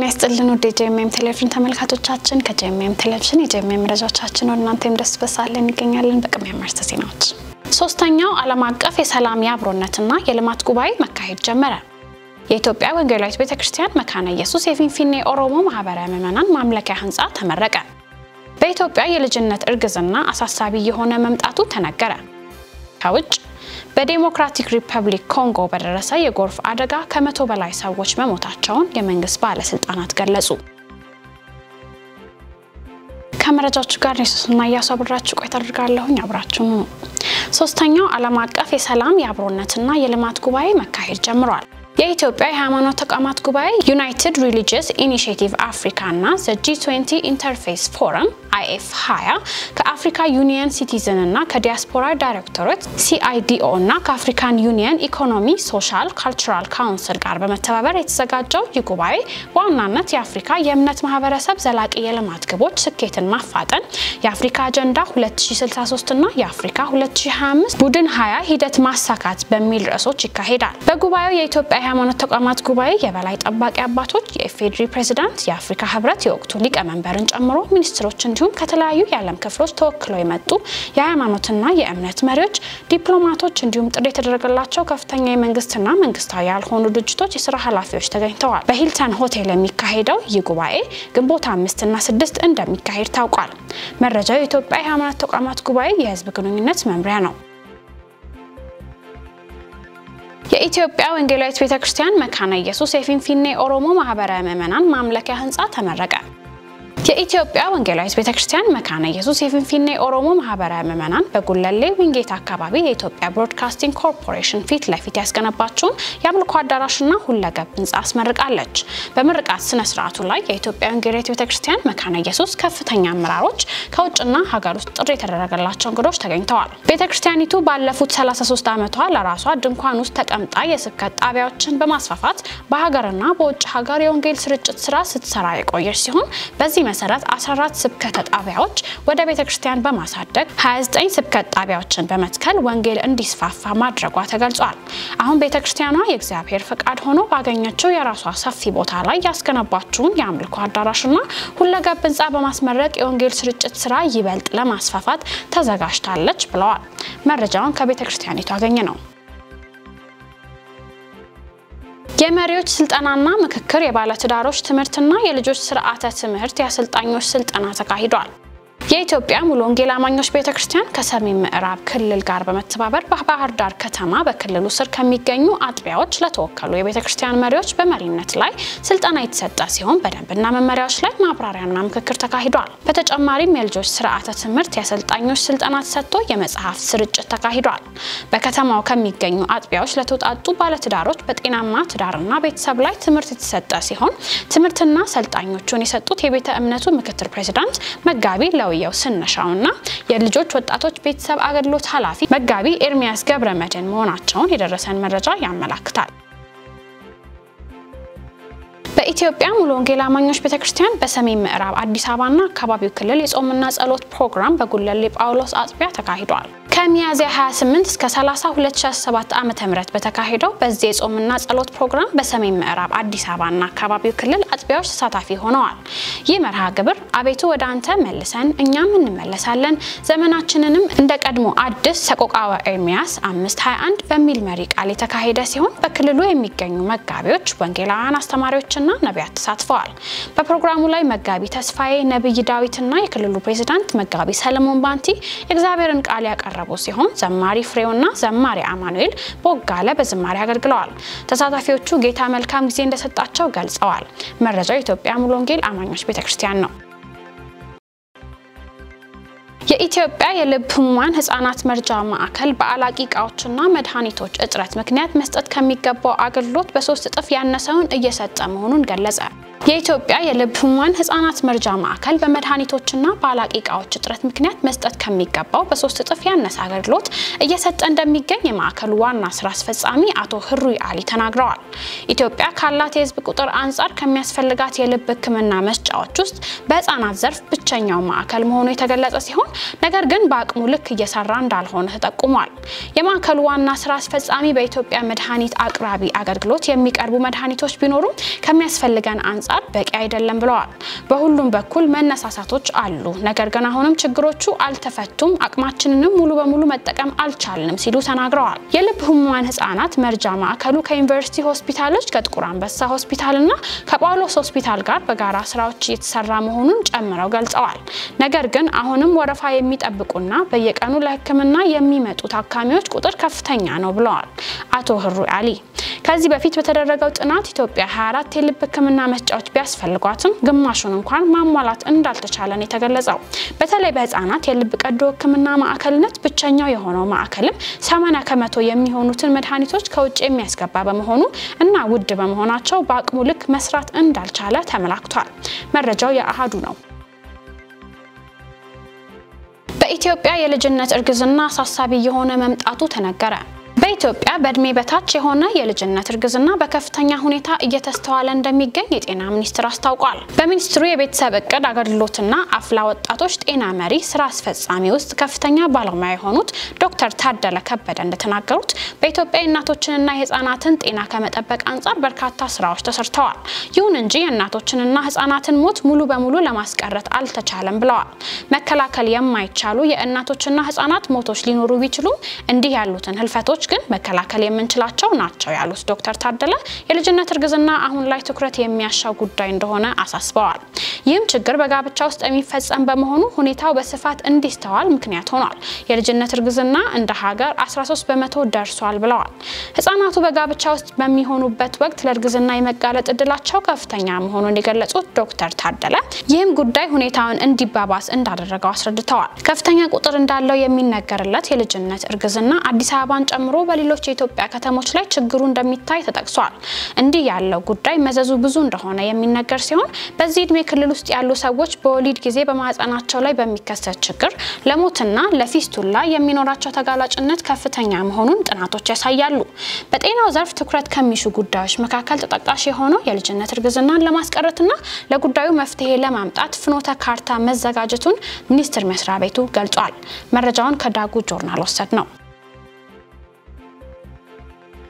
ይስጥልን ወደ ጄኤምኤም ቴሌቪዥን ተመልካቾቻችን ከጄኤምኤም ቴሌቪዥን የጄኤምኤም መረጃዎቻችን ወናንተም ደስ በሳለን ይገኛልን በቅድሚያ ማርስ ዜናዎች ሶስተኛው ዓለም አቀፍ የሰላም ያብሮነትና የልማት ጉባኤ መካሄድ ጀመረ የኢትዮጵያ ወንጌላዊት ቤተክርስቲያን መካነ ኢየሱስ የፊንፊኔ ኦሮሞ ማህበረ ምዕመናን ማምለኪያ ህንጻ ተመረቀ በኢትዮጵያ የልጅነት እርግዝና አሳሳቢ የሆነ መምጣቱ ተነገረ ከውጭ በዲሞክራቲክ ሪፐብሊክ ኮንጎ በደረሰ የጎርፍ አደጋ ከ100 በላይ ሰዎች መሞታቸውን የመንግስት ባለስልጣናት ገለጹ ከመረጃዎቹ ጋር ነሱና ያሳብራችሁ ቆይታ አድርጋለሁ አብራችሁ ሶስተኛው ዓለም አቀፍ የሰላም ያብሮነትና የልማት ጉባኤ መካሄድ ጀምሯል የኢትዮጵያ የሃይማኖት ተቋማት ጉባኤ ዩናይትድ ሪሊጂየስ ኢኒሺዬቲቭ አፍሪካ እና G20 ኢንተርፌስ ፎረም IF20 ከአፍሪካ ዩኒየን ሲቲዝን እና ከዲያስፖራ ዳይሬክቶሬት CIDO እና ከአፍሪካን ዩኒየን ኢኮኖሚ ሶሻል ካልቸራል ካውንስል ጋር በመተባበር የተዘጋጀው የጉባኤ ዋናነት የአፍሪካ የእምነት ማህበረሰብ ዘላቂ የልማት ግቦች ስኬትን ማፋጠን የአፍሪካ አጀንዳ 2063 እና የአፍሪካ 2025 ቡድን 20 ሂደት ማሳካት በሚል ርዕሶች ይካሄዳል በጉባኤው የኢትዮጵያ የሃይማኖት ተቋማት ጉባኤ የበላይ ጠባቂ አባቶች የኢፌድሪ ፕሬዝዳንት የአፍሪካ ህብረት የወቅቱ ሊቀመንበርን ጨምሮ ሚኒስትሮች እንዲሁም ከተለያዩ የዓለም ክፍሎች ተወክለው የመጡ የሃይማኖትና የእምነት መሪዎች ዲፕሎማቶች እንዲሁም ጥሪ የተደረገላቸው ከፍተኛ የመንግስትና መንግስታዊ ያልሆኑ ድርጅቶች የሥራ ኃላፊዎች ተገኝተዋል በሂልተን ሆቴል የሚካሄደው የጉባኤ ግንቦት 5 እና 6 እንደሚካሄድ ታውቋል መረጃው የኢትዮጵያ የሃይማኖት ተቋማት ጉባኤ የህዝብ ግንኙነት መምሪያ ነው የኢትዮጵያ ወንጌላዊት ቤተክርስቲያን መካነ ኢየሱስ የፊንፊኔ ኦሮሞ ማህበረ ምዕመናን ማምለኪያ ህንጻ ተመረቀ የኢትዮጵያ ወንጌላዊት ቤተክርስቲያን መካነ ኢየሱስ የፊንፊኔ ኦሮሞ ማህበረ ምዕመናን በጉለሌ ዊንጌት አካባቢ የኢትዮጵያ ብሮድካስቲንግ ኮርፖሬሽን ፊት ለፊት ያስገነባቸውን የአምልኮ አዳራሽና ሁለገብ ህንጻ አስመርቃለች በምርቃት ስነ ስርዓቱ ላይ የኢትዮጵያ ወንጌላዊት ቤተክርስቲያን መካነ ኢየሱስ ከፍተኛ አመራሮች ከውጭና ሀገር ውስጥ ጥሪ የተደረገላቸው እንግዶች ተገኝተዋል ቤተክርስቲያኒቱ ባለፉት 33 ዓመቷ ለራሷ ድንኳን ውስጥ ተቀምጣ የስብከት ጣቢያዎችን በማስፋፋት በሀገርና በውጭ ሀገር የወንጌል ስርጭት ስራ ስትሰራ የቆየች ሲሆን በዚህ መሰረት 14 ስብከት ጣቢያዎች ወደ ቤተክርስቲያን በማሳደግ 29 ስብከት ጣቢያዎችን በመትከል ወንጌል እንዲስፋፋ ማድረጓ ተገልጿል አሁን ቤተክርስቲያኗ የእግዚአብሔር ፈቃድ ሆኖ ባገኘችው የራሷ ሰፊ ቦታ ላይ ያስገነባችውን የአምልኮ አዳራሽና ሁለገብ ህንጻ በማስመረቅ የወንጌል ስርጭት ስራ ይበልጥ ለማስፋፋት ተዘጋጅታለች ብለዋል መረጃውን ከቤተክርስቲያኒቱ አገኘ ነው የመሪዎች ስልጣናና ምክክር የባለትዳሮች ትምህርትና የልጆች ስርዓተ ትምህርት ያሰልጣኞች ስልጣና ተካሂዷል የኢትዮጵያ ሙሉ ወንጌል አማኞች ቤተክርስቲያን ከሰሜን ምዕራብ ክልል ጋር በመተባበር በባህር ዳር ከተማ በክልሉ ስር ከሚገኙ አጥቢያዎች ለተወከሉ የቤተክርስቲያን መሪዎች በመሪነት ላይ ስልጣና የተሰጠ ሲሆን በደንብና መመሪያዎች ላይ ማብራሪያና ምክክር ተካሂዷል በተጨማሪም የልጆች ስርዓተ ትምህርት ያሰልጣኞች ስልጣና ተሰጥቶ የመጽሐፍ ስርጭት ተካሂዷል በከተማው ከሚገኙ አጥቢያዎች ለተወጣጡ ባለትዳሮች በጤናማ ትዳርና ቤተሰብ ላይ ትምህርት የተሰጠ ሲሆን ትምህርትና ሰልጣኞቹን የሰጡት የቤተ እምነቱ ምክትል ፕሬዝዳንት መጋቢ ለውየው ስነሻውና የልጆች ወጣቶች ቤተሰብ አገልግሎት ኃላፊ መጋቢ ኤርሚያስ ገብረመድህን መሆናቸውን የደረሰን መረጃ ያመለክታል በኢትዮጵያ ሙሉ ወንጌል አማኞች ቤተክርስቲያን በሰሜን ምዕራብ አዲስ አበባና አካባቢው ክልል የጾምና ጸሎት ፕሮግራም በጉለሌ ጳውሎስ አጥቢያ ተካሂዷል ከሚያዝያ 28 እስከ 30 2017 ዓመተ ምህረት በተካሄደው በዚህ የጾምና ጸሎት ፕሮግራም በሰሜን ምዕራብ አዲስ አበባና አካባቢው ክልል አጥቢያዎች ተሳታፊ ሆነዋል ይህ መርሃ ግብር አቤቱ ወደ አንተ መልሰን እኛም እንመለሳለን ዘመናችንንም እንደ ቀድሞ አዲስ ሰቆቃወ ኤርሚያስ 5:21 በሚል መሪ ቃል የተካሄደ ሲሆን በክልሉ የሚገኙ መጋቢዎች ወንጌላውያን አስተማሪዎችና ነቢያት ተሳትፈዋል በፕሮግራሙ ላይ መጋቢ ተስፋዬ ነብይ ዳዊትና የክልሉ ፕሬዝዳንት መጋቢ ሰለሞን ባንቲ የእግዚአብሔርን ቃል ያቀረቡ ሲሆን ዘማሪ ፍሬውና ዘማሪ አማኑኤል ቦጋለ በዝማሬ አገልግለዋል ተሳታፊዎቹ ጌታ መልካም ጊዜ እንደሰጣቸው ገልጸዋል መረጃው የኢትዮጵያ ሙሉ ወንጌል አማኞች ቤተክርስቲያን ነው የኢትዮጵያ የልብ ህሙማን ህፃናት መርጃ ማዕከል በአላቂ ቃዎችና መድኃኒቶች እጥረት ምክንያት መስጠት ከሚገባው አገልግሎት በ3 እጥፍ ያነሰውን እየሰጠ መሆኑን ገለጸ የኢትዮጵያ የልብ ህሙማን ህፃናት መርጃ ማዕከል በመድኃኒቶችና በአላቂ ቃዎች እጥረት ምክንያት መስጠት ከሚገባው በ3 እጥፍ ያነሰ አገልግሎት እየሰጠ እንደሚገኝ የማዕከሉ ዋና ስራ አስፈጻሚ አቶ ህሩይ አሊ ተናግረዋል ኢትዮጵያ ካላት የህዝብ ቁጥር አንፃር ከሚያስፈልጋት የልብ ህክምና መስጫዎች ውስጥ በህፃናት ዘርፍ ብቸኛው ማዕከል መሆኑ የተገለጸ ሲሆን ነገር ግን በአቅሙ ልክ እየሰራ እንዳልሆነ ተጠቁሟል የማዕከሉ ዋና ስራ አስፈጻሚ በኢትዮጵያ መድኃኒት አቅራቢ አገልግሎት የሚቀርቡ መድኃኒቶች ቢኖሩ ከሚያስፈልገን አንፃር በቂ አይደለም ብለዋል። በሁሉም በኩል መነሳሳቶች አሉ፣ ነገር ግን አሁንም ችግሮቹ አልተፈቱም፣ አቅማችንንም ሙሉ በሙሉ መጠቀም አልቻልንም ሲሉ ተናግረዋል። የልብ ህሙማን ህፃናት መርጃ ማዕከሉ ከዩኒቨርሲቲ ሆስፒታሎች ከጥቁር አንበሳ ሆስፒታልና ከጳውሎስ ሆስፒታል ጋር በጋራ ስራዎች እየተሰራ መሆኑን ጨምረው ገልጸዋል። ነገር ግን አሁንም ወረፋ የሚጠብቁና በየቀኑ ለህክምና የሚመጡ ታካሚዎች ቁጥር ከፍተኛ ነው ብለዋል አቶ ህሩ አሊ። ከዚህ በፊት በተደረገው ጥናት ኢትዮጵያ 24 የልብ ህክምና መስጫዎች ቢያስፈልጓትም ግማሹን እንኳን ማሟላት እንዳልተቻለ የተገለጸው። በተለይ በህፃናት የልብ ቀዶ ህክምና ማዕከልነት ብቸኛው የሆነው ማዕከልም 80% የሚሆኑትን መድኃኒቶች ከውጭ የሚያስገባ በመሆኑ እና ውድ በመሆናቸው በአቅሙ ልክ መስራት እንዳልቻለ ተመላክቷል። መረጃው የአሃዱ ነው። በኢትዮጵያ የልጅነት እርግዝና አሳሳቢ የሆነ መምጣቱ ተነገረ። በኢትዮጵያ በእድሜ በታች የሆነ የልጅነት እርግዝና በከፍተኛ ሁኔታ እየተስተዋለ እንደሚገኝ የጤና ሚኒስቴር አስታውቋል። በሚኒስትሩ የቤተሰብ እቅድ አገልግሎትና አፍላ ወጣቶች ጤና መሪ ስራ አስፈጻሚ ውስጥ ከፍተኛ ባለሙያ የሆኑት ዶክተር ታደለ ከበደ እንደተናገሩት በኢትዮጵያ የእናቶችንና የህፃናትን ጤና ከመጠበቅ አንፃር በርካታ ስራዎች ተሰርተዋል። ይሁን እንጂ የእናቶችንና ህፃናትን ሞት ሙሉ በሙሉ ለማስቀረት አልተቻለም ብለዋል። መከላከል የማይቻሉ የእናቶችና ህፃናት ሞቶች ሊኖሩ ቢችሉም እንዲህ ያሉትን ህልፈቶች ግን መከላከል የምንችላቸው ናቸው ያሉት ዶክተር ታደለ የልጅነት እርግዝና አሁን ላይ ትኩረት የሚያሻው ጉዳይ እንደሆነ አሳስበዋል። ይህም ችግር በጋብቻ ውስጥ የሚፈጸም በመሆኑ ሁኔታው በስፋት እንዲስተዋል ምክንያት ሆኗል። የልጅነት እርግዝና እንደ ሀገር 13% ደርሷል ብለዋል። ህፃናቱ በጋብቻ ውስጥ በሚሆኑበት ወቅት ለእርግዝና የመጋለጥ እድላቸው ከፍተኛ መሆኑን የገለጹት ዶክተር ታደለ ይህም ጉዳይ ሁኔታውን እንዲባባስ እንዳደረገው አስረድተዋል። ከፍተኛ ቁጥር እንዳለው የሚነገርለት የልጅነት እርግዝና አዲስ አበባን ጨምሮ በሌሎች የኢትዮጵያ ከተሞች ላይ ችግሩ እንደሚታይ ተጠቅሷል። እንዲህ ያለው ጉዳይ መዘዙ ብዙ እንደሆነ የሚነገር ሲሆን በዚህ እድሜ ክልል ውስጥ ያሉ ሰዎች በወሊድ ጊዜ በማህፀናቸው ላይ በሚከሰት ችግር ለሞትና ለፊስቱላ የሚኖራቸው ተጋላጭነት ከፍተኛ መሆኑን ጥናቶች ያሳያሉ። በጤናው ዘርፍ ትኩረት ከሚሹ ጉዳዮች መካከል ተጠቃሽ የሆነው የልጅነት እርግዝናን ለማስቀረትና ለጉዳዩ መፍትሄ ለማምጣት ፍኖተ ካርታ መዘጋጀቱን ሚኒስቴር መስሪያ ቤቱ ገልጿል። መረጃውን ከዳጉ ጆርናል ወሰድ ነው።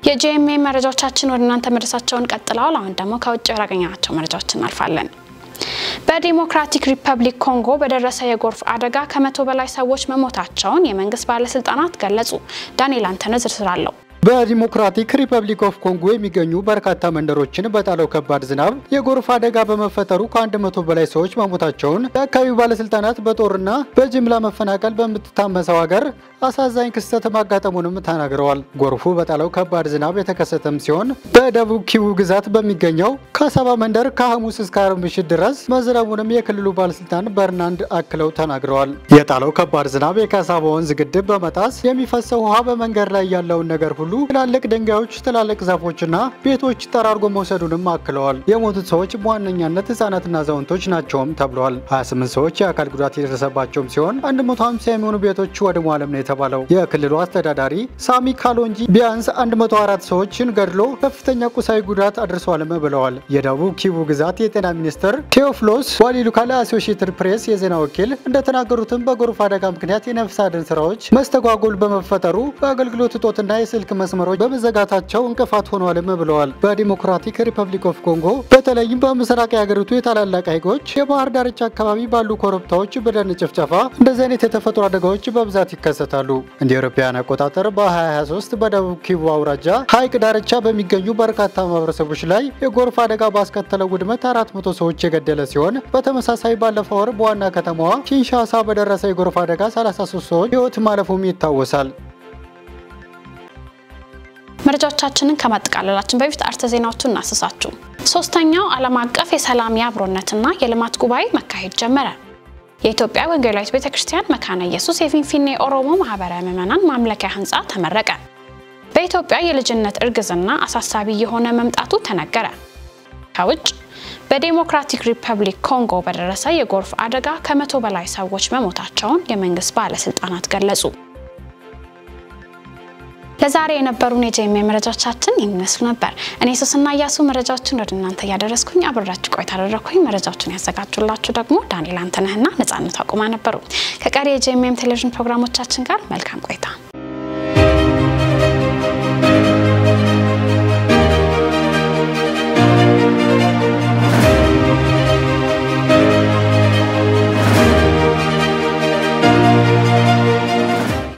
የጂኤምኤ መረጃዎቻችን ወደ እናንተ መድረሳቸውን ቀጥለዋል። አሁን ደግሞ ከውጭ ያገኘናቸው መረጃዎች እናልፋለን። በዲሞክራቲክ ሪፐብሊክ ኮንጎ በደረሰ የጎርፍ አደጋ ከ100 በላይ ሰዎች መሞታቸውን የመንግስት ባለስልጣናት ገለጹ። ዳንኤል አንተነ ዝርዝር አለው። በዲሞክራቲክ ሪፐብሊክ ኦፍ ኮንጎ የሚገኙ በርካታ መንደሮችን በጣለው ከባድ ዝናብ የጎርፍ አደጋ በመፈጠሩ ከ100 በላይ ሰዎች መሞታቸውን የአካባቢው ባለስልጣናት በጦርና በጅምላ መፈናቀል በምትታመሰው ሀገር አሳዛኝ ክስተት ማጋጠሙንም ተናግረዋል። ጎርፉ በጣለው ከባድ ዝናብ የተከሰተም ሲሆን በደቡብ ኪቡ ግዛት በሚገኘው ካሳባ መንደር ከሐሙስ እስከ ዓርብ ምሽት ድረስ መዝነቡንም የክልሉ ባለስልጣን በርናንድ አክለው ተናግረዋል። የጣለው ከባድ ዝናብ የካሳባ ወንዝ ግድብ በመጣስ የሚፈሰው ውሃ በመንገድ ላይ ያለውን ነገር ሁሉ ትላልቅ ድንጋዮች፣ ትላልቅ ዛፎችና ቤቶች ጠራርጎ መውሰዱንም አክለዋል። የሞቱት ሰዎች በዋነኛነት ህፃናትና አዛውንቶች ናቸውም ተብሏል። 28 ሰዎች የአካል ጉዳት የደረሰባቸው ሲሆን 150 የሚሆኑ ቤቶች ወድመዋል ነው የተባለው። የክልሉ አስተዳዳሪ ሳሚ ካሎንጂ ቢያንስ 104 ሰዎችን ገድሎ ከፍተኛ ቁሳዊ ጉዳት አድርሷልም ብለዋል። የደቡብ ኪቡ ግዛት የጤና ሚኒስትር ቴዎፍሎስ ዋሊሉካ ለአሶሺየትድ ፕሬስ የዜና ወኪል እንደተናገሩትም በጎርፍ አደጋ ምክንያት የነፍስ አድን ስራዎች መስተጓጎል በመፈጠሩ በአገልግሎት እጦትና የስልክ መስመሮች በመዘጋታቸው እንቅፋት ሆኗልም ብለዋል። በዲሞክራቲክ ሪፐብሊክ ኦፍ ኮንጎ በተለይም በምስራቅ የሀገሪቱ የታላላቅ ሐይቆች የባህር ዳርቻ አካባቢ ባሉ ኮረብታዎች በደን ጭፍጨፋ እንደዚህ አይነት የተፈጥሮ አደጋዎች በብዛት ይከሰታሉ። እንደ አውሮፓውያን አቆጣጠር በ2023 በደቡብ ኪቡ አውራጃ ሐይቅ ዳርቻ በሚገኙ በርካታ ማህበረሰቦች ላይ የጎርፍ አደጋ ባስከተለው ውድመት 400 ሰዎች የገደለ ሲሆን በተመሳሳይ ባለፈው ወር በዋና ከተማዋ ኪንሻሳ በደረሰ የጎርፍ አደጋ 33 ሰዎች ሕይወት ማለፉም ይታወሳል። መረጃዎቻችንን ከማጠቃለላችን በፊት አርዕስተ ዜናዎቹን እናስሳችሁ። ሶስተኛው ዓለም አቀፍ የሰላም የአብሮነትና የልማት ጉባኤ መካሄድ ጀመረ። የኢትዮጵያ ወንጌላዊት ቤተክርስቲያን መካነ ኢየሱስ የፊንፊኔ ኦሮሞ ማህበረ ምዕመናን ማምለኪያ ህንጻ ተመረቀ። በኢትዮጵያ የልጅነት እርግዝና አሳሳቢ የሆነ መምጣቱ ተነገረ። ከውጭ በዲሞክራቲክ ሪፐብሊክ ኮንጎ በደረሰ የጎርፍ አደጋ ከ100 በላይ ሰዎች መሞታቸውን የመንግስት ባለስልጣናት ገለጹ። ለዛሬ የነበሩን የጂኤምኤ መረጃዎቻችን ይመስሉ ነበር። እኔ ሱስና ያሱ መረጃዎችን ወደ እናንተ ያደረስኩኝ አብራችሁ ቆይታ አደረኩኝ። መረጃዎችን ያዘጋጁላችሁ ደግሞ ዳንኤል አንተነህና ነጻነት አቁማ ነበሩ። ከቀሪ የጂኤምኤ ቴሌቪዥን ፕሮግራሞቻችን ጋር መልካም ቆይታ